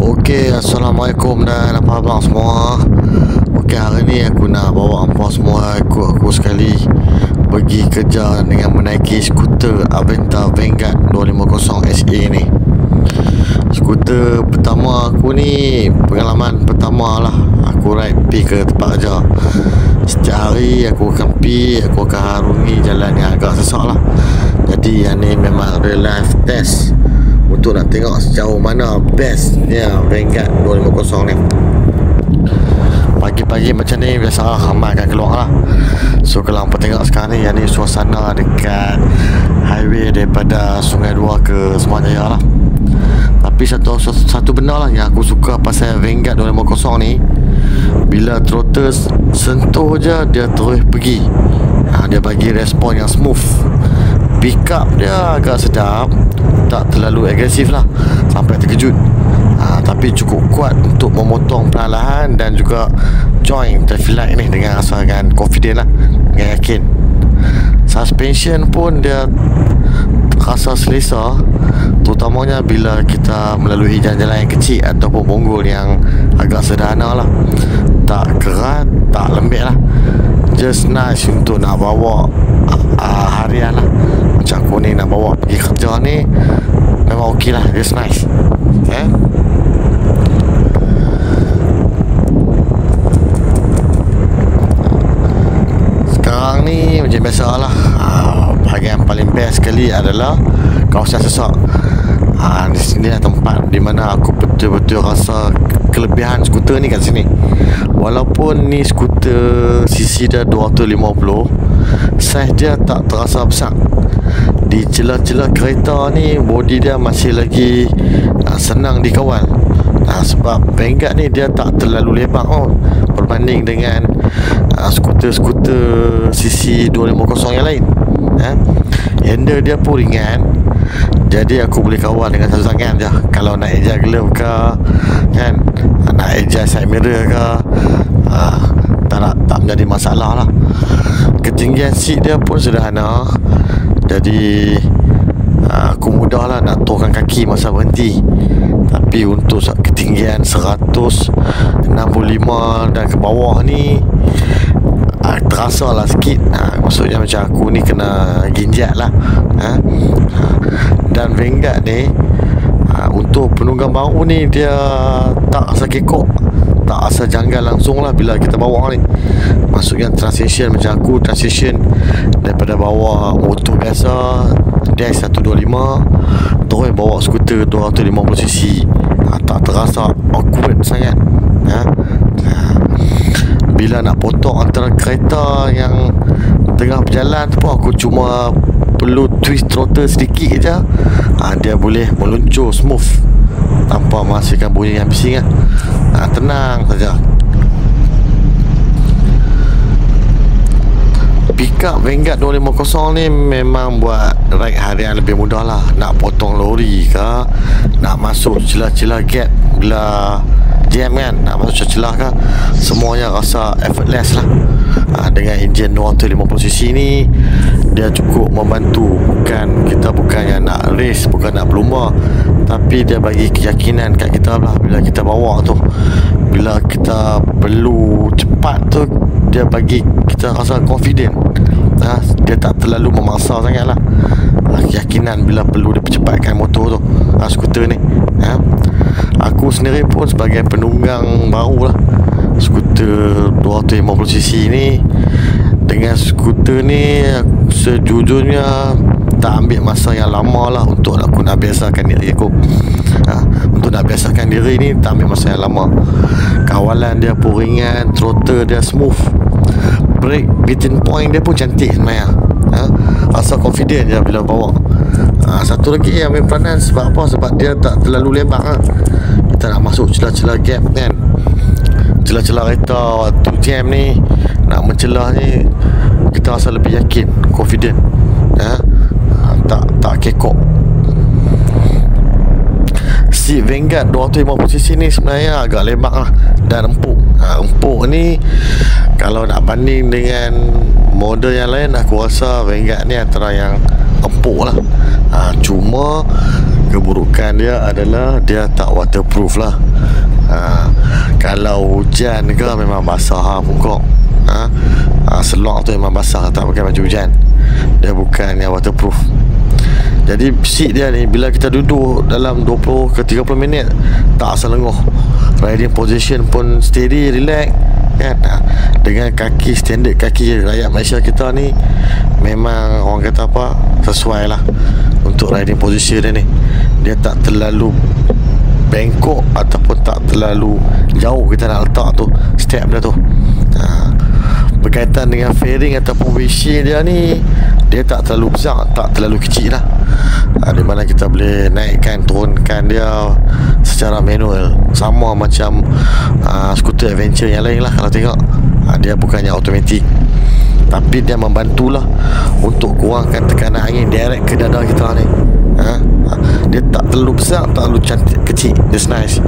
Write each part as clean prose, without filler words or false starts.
Okey, Assalamualaikum dan apa khabar semua. Okey, hari ni aku nak bawa hampa semua ikut aku sekali pergi kerja dengan menaiki skuter Aventa Vanguard 250 SA ni. Skuter pertama aku ni, pengalaman pertama lah aku ride pergi ke tempat kerja. Setiap hari aku akan harungi jalan yang agak sesak lah. Jadi yang ni memang real life test untuk nak tengok sejauh mana bestnya Vanguard 250 ni. Pagi-pagi macam ni biasalah ramai akan keluar lah. So kalau hampa tengok sekarang ni, yang ni suasana dekat highway daripada Sungai Dua ke Semayang lah. Tapi satu benda lah yang aku suka pasal Vanguard 250 ni, bila throttle sentuh je dia terus pergi. Dia bagi respon yang smooth. Pick up dia agak sedap, tak terlalu agresif lah sampai terkejut. Tapi cukup kuat untuk memotong perlahan dan juga join traffic light ni dengan rasakan confident lah, dengan yakin. Suspension pun dia rasa selesa, terutamanya bila kita melalui jalan-jalan yang kecil ataupun bonggol yang agak sederhana lah. Tak kerat, tak lembek lah. Just nice untuk nak bawa harian lah. Macam aku ni nak bawa pergi kerja ni, memang okey lah, just nice. Sekarang ni macam biasa lah, bahagian paling best sekali adalah kawasan sesak. Di sini lah tempat di mana aku betul-betul rasa kelebihan skuter ni kat sini. Walaupun ni skuter CC dia 250, saiz dia tak terasa besar. Di celah-celah kereta ni, body dia masih lagi senang dikawal. Sebab Vanguard ni dia tak terlalu lebar berbanding dengan skuter-skuter CC 250 yang lain. Handle dia pun ringan, jadi aku boleh kawal dengan satu tangan je. Kalau nak adjust glove ke, kan, nak adjust side mirror ke, tak menjadi masalah lah. Ketinggian seat dia pun sederhana, jadi aku mudah lah nak turunkan kaki masa berhenti. Tapi untuk ketinggian 165 dan ke bawah ni, terasa lah sikit. Maksudnya macam aku ni kena ginjat lah. Dan Vanguard ni, untuk penunggang baru ni, dia tak rasa kekok, tak rasa janggal langsung lah bila kita bawa ni. Maksudnya transition, macam aku transition daripada bawa motor biasa dash 125 terus bawa skuter 250cc, tak terasa awkward sangat. Bila nak potong antara kereta yang tengah berjalan tu pun, aku cuma perlu twist throttle sedikit je, dia boleh meluncur smooth tanpa menghasilkan bunyi yang bising. Tenang saja. Pickup Vanguard 250 ni memang buat ride harian lebih mudah lah. Nak potong lori ke, nak masuk celah-celah gap bila jam kan, nak masuk celah ke, semuanya rasa effortless lah. Dengan enjin 250cc ni, dia cukup membantu. Kita bukan yang nak race, bukan nak berlumba, tapi dia bagi keyakinan kat kita lah bila kita bawa tu. Bila kita perlu cepat tu, dia bagi kita rasa confident. Dia tak terlalu memaksa sangat lah. Keyakinan bila perlu dipercepatkan motor tu, skuter ni. Aku sendiri pun sebagai penunggang baru lah, skuter 250cc ni, dengan skuter ni sejujurnya tak ambil masa yang lama lah untuk aku nak biasakan diri aku. Untuk nak biasakan diri ni tak ambil masa yang lama. Kawalan dia pun ringan, throttle dia smooth, brake beating point dia pun cantik sebenarnya. Rasa confident je bila bawa. Satu lagi yang ambil peranan, sebab apa? Sebab dia tak terlalu lebar. Kita nak masuk celah-celah gap kan, celah-celah kereta waktu jam ni, nak mencelah ni, kita rasa lebih yakin, confident. Tak kekok. Seat Vanguard 250cc ni sebenarnya agak lebar lah dan empuk. Empuk ni kalau nak banding dengan model yang lain, aku rasa Vanguard ni antara yang empuk lah. Cuma keburukan dia adalah dia tak waterproof lah. Kalau hujan ke memang basah pungkok. Selok tu memang basah, tak pakai baju hujan. Dia bukan yang waterproof. Jadi seat dia ni, bila kita duduk dalam 20 ke 30 minit tak asal lenguh. Riding position pun steady, relax kan. Dengan kaki, standard kaki rakyat Malaysia kita ni, memang orang kata apa, sesuai lah untuk riding position dia ni. Dia tak terlalu bengkok ataupun tak terlalu jauh kita nak letak tu step dia tu. Berkaitan dengan fairing ataupun windshield dia ni, dia tak terlalu besar, tak terlalu kecil lah. Di mana kita boleh naikkan, turunkan dia secara manual, sama macam skuter adventure yang lain lah. Kalau tengok, dia bukannya automatik, tapi dia membantulah untuk kurangkan tekanan angin direct ke dada kita ni. Dia tak terlalu besar, tak terlalu cantik, kecil. That's nice.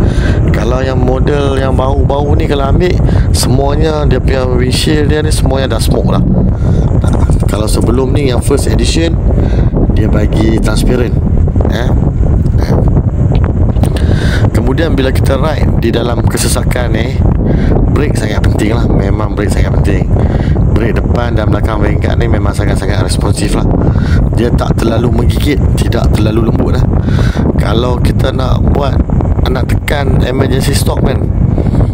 Kalau yang model yang baru-baru ni, kalau ambil semuanya, dia punya windshield dia ni semuanya dah smoke lah. Kalau sebelum ni yang first edition, dia bagi transparent. Kemudian bila kita ride di dalam kesesakan ni, brake sangat penting lah. Memang brake sangat penting. Brake depan dan belakang bengkat ni memang sangat-sangat responsif lah. Dia tak terlalu menggigit, tidak terlalu lembut lah. Kalau kita nak tekan emergency stop kan,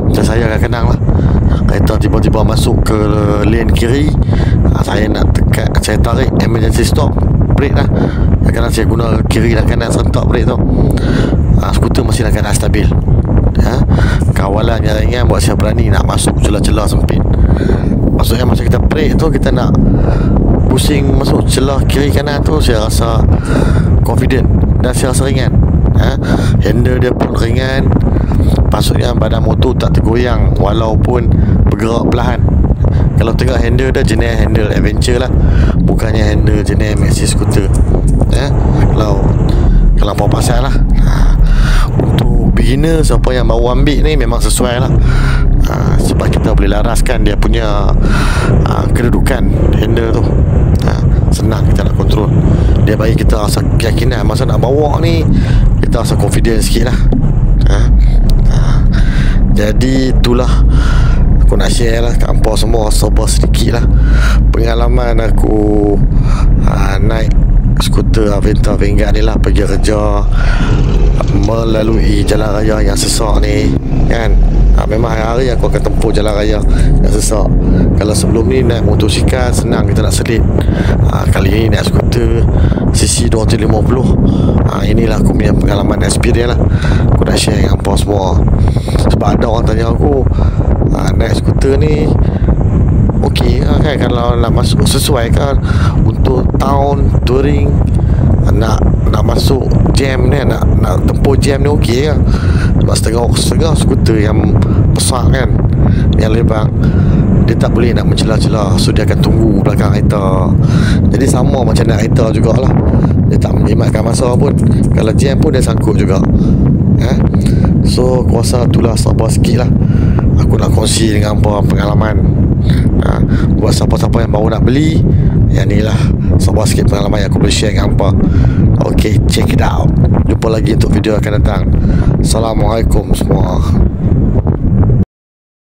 macam saya kadang-kadang lah, kereta tiba-tiba masuk ke lane kiri, saya nak tekan, saya tarik emergency stop, brake lah. Kadang-kadang saya guna kiri dan kanan serentak brake tu. Skuter masih dalam keadaan stabil. Kawalan yang ringan buat saya berani nak masuk celah-celah sempit. Maksudnya masa kita brake tu, kita nak pusing masuk celah kiri kanan tu, saya rasa confident dan saya rasa ringan. Handle dia pun ringan. Maksudnya badan motor tak tergoyang walaupun bergerak perlahan. Kalau tengok handle dia jenis handle adventure lah, bukannya handle jenis maxi scooter. Kalau apa pasal lah. Untuk beginner, siapa yang baru ambil ni, memang sesuai lah. Sebab kita boleh laraskan dia punya kedudukan handle tu. Senang kita nak kontrol. Dia bagi kita rasa keyakinan masa nak bawa ni, kita rasa confident sikit lah. Jadi itulah aku nak share lah kat hampa semua, sabar sedikit lah pengalaman aku naik skuter Aventa Vanguard ni lah, pergi kerja melalui jalan raya yang sesak ni kan. Memang hari-hari aku akan tempuh jalan raya yang sesak. Kalau sebelum ni naik motosikal senang, kita nak selit. Kali ni naik skuter CC 250. Inilah aku punya pengalaman, experience lah aku nak share dengan hampa semua. Sebab ada orang tanya aku, naik skuter ni okey kan, kalau nak masuk sesuai kan untuk town touring, nak masuk jam ni, nak tempuh jam ni okey kan. Sebab setengah skuter yang besar kan, yang lebar, dia tak boleh nak mencelah-celah, so dia akan tunggu belakang kereta. Jadi sama macam naik kereta jugalah, dia tak menjimatkan masa pun. Kalau jam pun dia sangkut juga. So aku rasa itulah, sabar sikit lah aku nak kongsi dengan hampa pengalaman. Buat siapa-siapa yang baru nak beli, yang ni lah sabar sikit pengalaman yang aku boleh share dengan hampa. Okay, check it out. Jumpa lagi untuk video akan datang. Assalamualaikum semua.